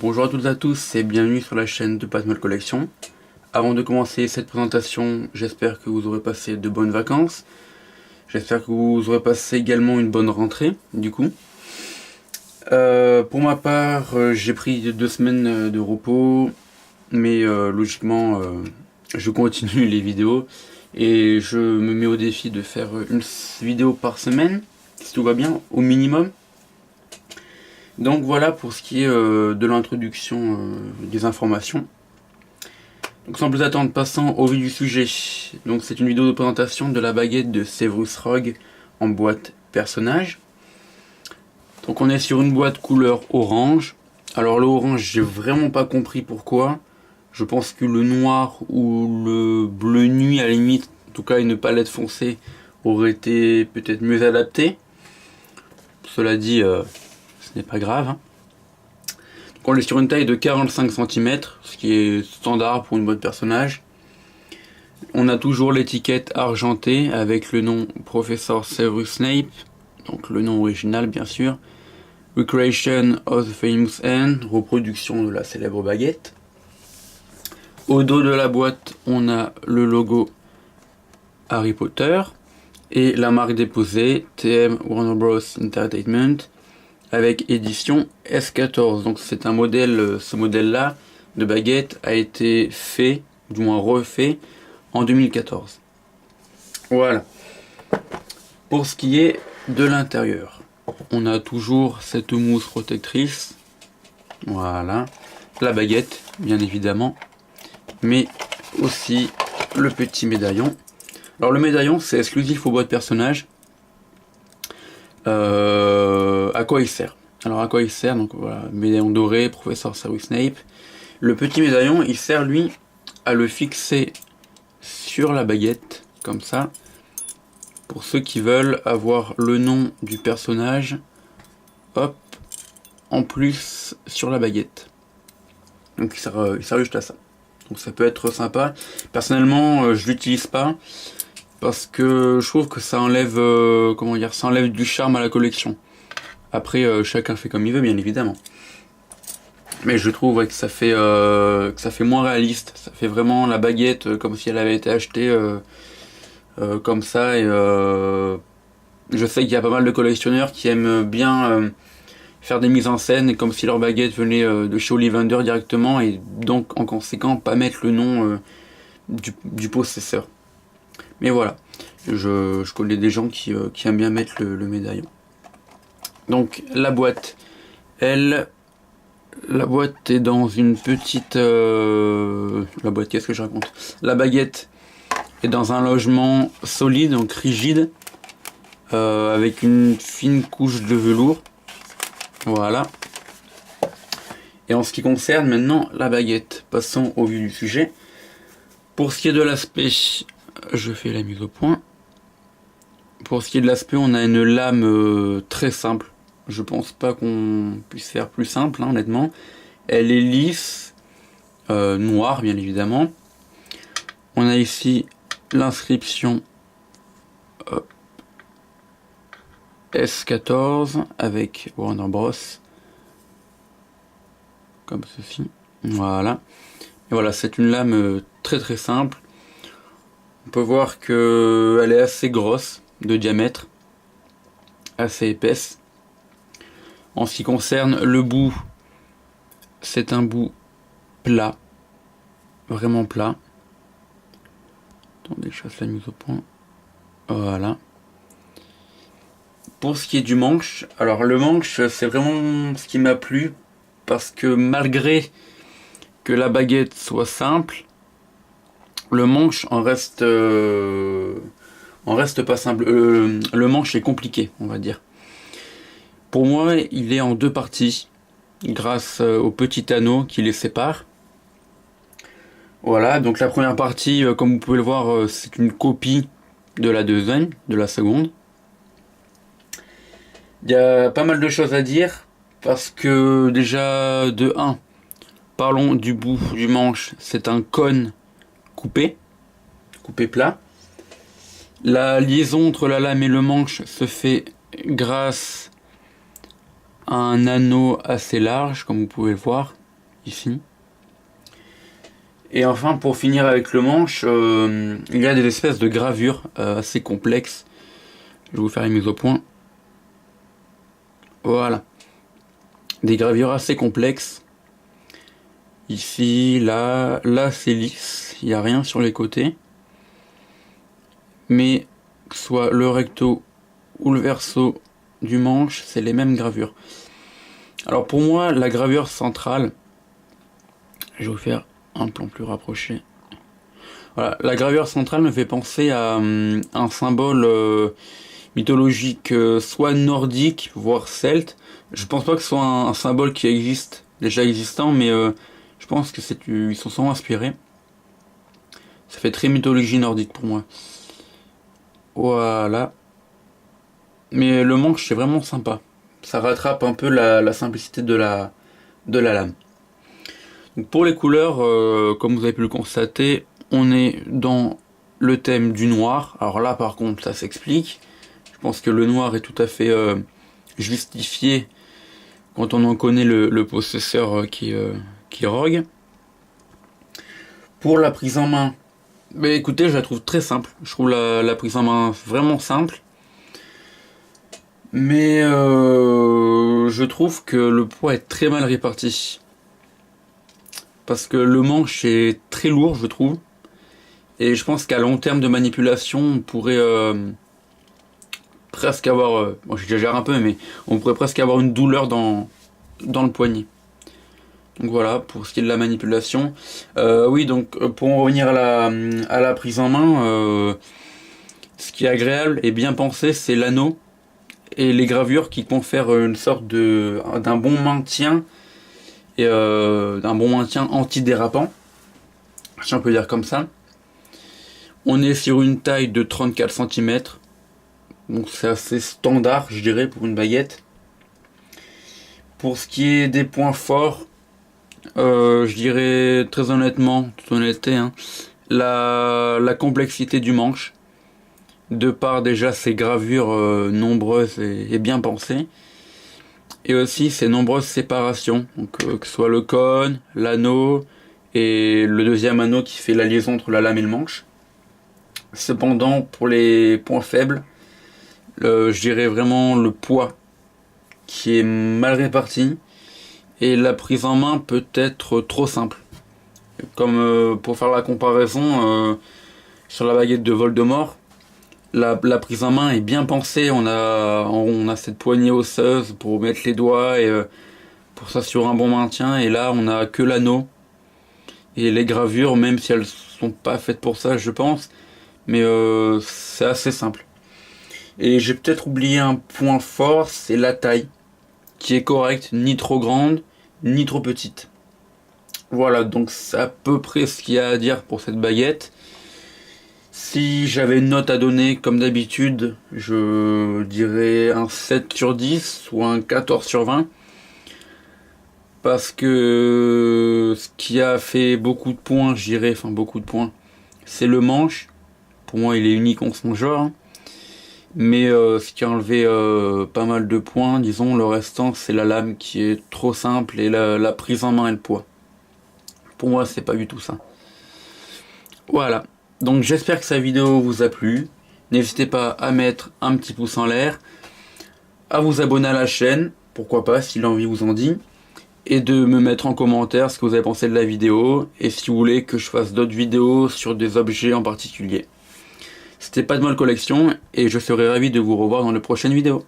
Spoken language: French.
Bonjour à toutes et à tous et bienvenue sur la chaîne de Patmol Collection. Avant de commencer cette présentation, j'espère que vous aurez passé de bonnes vacances. J'espère que vous aurez passé également une bonne rentrée, du coup. Pour ma part, j'ai pris 2 semaines de repos, mais logiquement, je continue les vidéos et je me mets au défi de faire une vidéo par semaine, si tout va bien, au minimum. Donc voilà pour ce qui est de l'introduction des informations. Donc sans plus attendre, passons au vif du sujet. Donc c'est une vidéo de présentation de la baguette de Severus Rogue en boîte personnage. Donc on est sur une boîte couleur orange. Alors le orange, j'ai vraiment pas compris pourquoi. Je pense que le noir ou le bleu nuit à la limite, en tout cas une palette foncée, aurait été peut-être mieux adapté. Cela dit, ce n'est pas grave. Hein. Donc on est sur une taille de 45 cm, ce qui est standard pour une boîte personnage. On a toujours l'étiquette argentée avec le nom Professeur Severus Snape, donc le nom original bien sûr. Recreation of the Famous Hand, reproduction de la célèbre baguette. Au dos de la boîte, on a le logo Harry Potter et la marque déposée TM Warner Bros Entertainment avec édition S14. Donc c'est un modèle, ce modèle-là de baguette a été fait, du moins refait, en 2014. Voilà. Pour ce qui est de l'intérieur, on a toujours cette mousse protectrice. Voilà. La baguette, bien évidemment. Mais aussi le petit médaillon. Alors le médaillon, c'est exclusif aux boîtes personnages. À quoi il sert? Alors à quoi il sert? Donc voilà, médaillon doré, Professeur Severus Snape. Le petit médaillon, il sert lui à le fixer sur la baguette, comme ça, pour ceux qui veulent avoir le nom du personnage, hop, en plus sur la baguette. Donc il sert juste à ça. Donc ça peut être sympa. Personnellement, je l'utilise pas parce que je trouve que ça enlève, comment dire, ça enlève du charme à la collection. Après, chacun fait comme il veut, bien évidemment. Mais je trouve ouais, que ça fait moins réaliste. Ça fait vraiment la baguette comme si elle avait été achetée comme ça. Et je sais qu'il y a pas mal de collectionneurs qui aiment bien faire des mises en scène comme si leur baguette venait de chez Ollivander directement et donc en conséquent pas mettre le nom du possesseur. Mais voilà, je connais des gens qui aiment bien mettre le médaillon. Donc la boîte, la boîte est dans une petite... la boîte, qu'est-ce que je raconte? La baguette est dans un logement solide, donc rigide, avec une fine couche de velours. Voilà. Et en ce qui concerne maintenant la baguette, passons au vif du sujet. Pour ce qui est de l'aspect, je fais la mise au point. Pour ce qui est de l'aspect, on a une lame très simple. Je pense pas qu'on puisse faire plus simple, hein, honnêtement. Elle est lisse, noire bien évidemment. On a ici l'inscription S14 avec Warner Bros. Comme ceci. Voilà. Et voilà, c'est une lame très très simple. On peut voir qu'elle est assez grosse de diamètre, assez épaisse. En ce qui concerne le bout, c'est un bout plat, vraiment plat. Attendez, je fasse la mise au point. Voilà. Pour ce qui est du manche, alors le manche, c'est vraiment ce qui m'a plu, parce que malgré que la baguette soit simple, le manche en reste pas simple. Le manche est compliqué, on va dire. Pour moi, il est en 2 parties, grâce au petit anneau qui les sépare. Voilà, donc la première partie, comme vous pouvez le voir, c'est une copie de la deuxième, de la seconde. Il y a pas mal de choses à dire, parce que déjà, de 1, parlons du bout du manche, c'est un cône coupé plat. La liaison entre la lame et le manche se fait grâce à un anneau assez large, comme vous pouvez le voir. ici. Et enfin, pour finir avec le manche, il y a des espèces de gravures assez complexes. Je vais vous faire une mise au point. Voilà. Des gravures assez complexes. Ici, là c'est lisse, il n'y a rien sur les côtés. Mais soit le recto ou le verso du manche, c'est les mêmes gravures. Alors pour moi, la gravure centrale, je vais vous faire un plan plus rapproché. Voilà, la gravure centrale me fait penser à un symbole mythologique, soit nordique, voire celte. Je pense pas que ce soit un symbole qui existe, déjà existant, mais je pense que ils s'en sont inspirés. Ça fait très mythologie nordique pour moi. Voilà. Mais le manche, c'est vraiment sympa. Ça rattrape un peu la simplicité de la lame. Donc pour les couleurs, comme vous avez pu le constater, on est dans le thème du noir. Alors là, par contre, ça s'explique. Je pense que le noir est tout à fait justifié quand on en connaît le possesseur qui est Rogue. Pour la prise en main, écoutez, je la trouve très simple. Je trouve la prise en main vraiment simple. Mais je trouve que le poids est très mal réparti. Parce que le manche est très lourd, je trouve. Et je pense qu'à long terme de manipulation, on pourrait presque avoir... bon, j'exagère un peu, mais on pourrait presque avoir une douleur dans le poignet. Donc voilà, pour ce qui est de la manipulation. Oui, donc pour en revenir à la prise en main, ce qui est agréable et bien pensé, c'est l'anneau et les gravures qui confèrent une sorte d'un bon maintien et d'un bon maintien antidérapant, si on peut dire comme ça. On est sur une taille de 34 cm, donc c'est assez standard, je dirais, pour une baguette. Pour ce qui est des points forts, je dirais très honnêtement, toute honnêteté, hein, la complexité du manche, de par déjà ses gravures nombreuses et bien pensées, et aussi ses nombreuses séparations, donc que ce soit le cône, l'anneau et le deuxième anneau qui fait la liaison entre la lame et le manche. Cependant, pour les points faibles, je dirais vraiment le poids qui est mal réparti et la prise en main peut être trop simple. Comme pour faire la comparaison, sur la baguette de Voldemort, la prise en main est bien pensée. On a cette poignée osseuse pour mettre les doigts et pour s'assurer un bon maintien. Et là, on a que l'anneau et les gravures, même si elles sont pas faites pour ça, je pense. Mais c'est assez simple. Et j'ai peut-être oublié un point fort, c'est la taille, qui est correcte, ni trop grande, ni trop petite. Voilà, donc c'est à peu près ce qu'il y a à dire pour cette baguette. Si j'avais une note à donner, comme d'habitude, je dirais un 7 sur 10 ou un 14 sur 20. Parce que ce qui a fait beaucoup de points, je dirais, enfin beaucoup de points, c'est le manche. Pour moi, il est unique en son genre. Mais ce qui a enlevé pas mal de points, disons, le restant, c'est la lame qui est trop simple et la prise en main et le poids. Pour moi, c'est pas du tout ça. Voilà. Donc j'espère que cette vidéo vous a plu. N'hésitez pas à mettre un petit pouce en l'air, à vous abonner à la chaîne, pourquoi pas, si l'envie vous en dit, et de me mettre en commentaire ce que vous avez pensé de la vidéo, et si vous voulez que je fasse d'autres vidéos sur des objets en particulier. C'était Pas de Molle Collection, et je serai ravi de vous revoir dans les prochaines vidéos.